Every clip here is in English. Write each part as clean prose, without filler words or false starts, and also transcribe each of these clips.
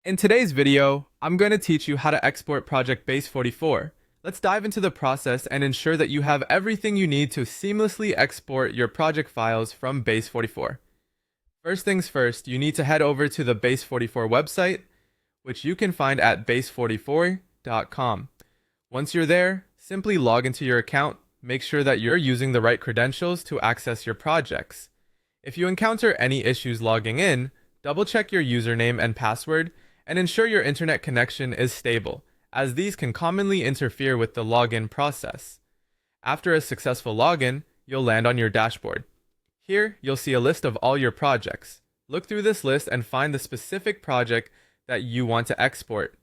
In today's video, I'm going to teach you how to export project Base44. Let's dive into the process and ensure that you have everything you need to seamlessly export your project files from Base44. First things first, you need to head over to the Base44 website, which you can find at base44.com. Once you're there, simply log into your account, make sure that you're using the right credentials to access your projects. If you encounter any issues logging in, double check your username and password and ensure your internet connection is stable, as these can commonly interfere with the login process. After a successful login, you'll land on your dashboard. Here, you'll see a list of all your projects. Look through this list and find the specific project that you want to export.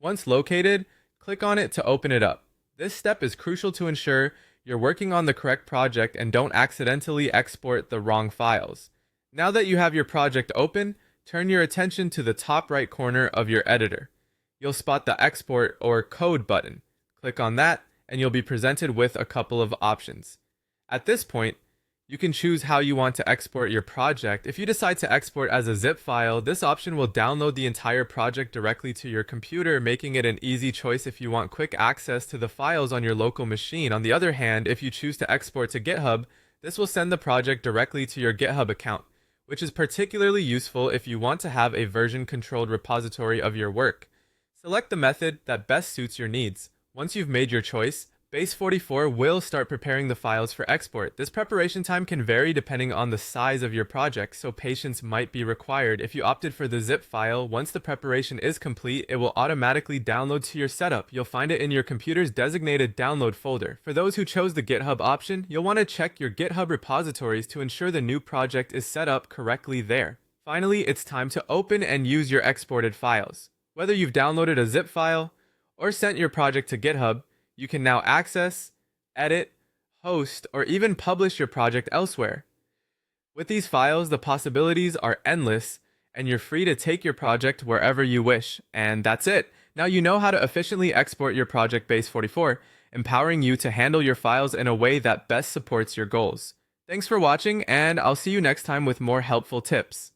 Once located, click on it to open it up. This step is crucial to ensure you're working on the correct project and don't accidentally export the wrong files. Now that you have your project open, turn your attention to the top right corner of your editor. You'll spot the Export or Code button. Click on that, and you'll be presented with a couple of options. At this point, you can choose how you want to export your project. If you decide to export as a zip file, this option will download the entire project directly to your computer, making it an easy choice if you want quick access to the files on your local machine. On the other hand, if you choose to export to GitHub, this will send the project directly to your GitHub account, which is particularly useful if you want to have a version-controlled repository of your work. Select the method that best suits your needs. Once you've made your choice, Base44 will start preparing the files for export. This preparation time can vary depending on the size of your project, so patience might be required. If you opted for the zip file, once the preparation is complete, it will automatically download to your setup. You'll find it in your computer's designated download folder. For those who chose the GitHub option, you'll want to check your GitHub repositories to ensure the new project is set up correctly there. Finally, it's time to open and use your exported files. Whether you've downloaded a zip file or sent your project to GitHub, you can now access, edit, host, or even publish your project elsewhere. With these files, the possibilities are endless, and you're free to take your project wherever you wish. And that's it. Now you know how to efficiently export your project Base44, empowering you to handle your files in a way that best supports your goals. Thanks for watching, and I'll see you next time with more helpful tips.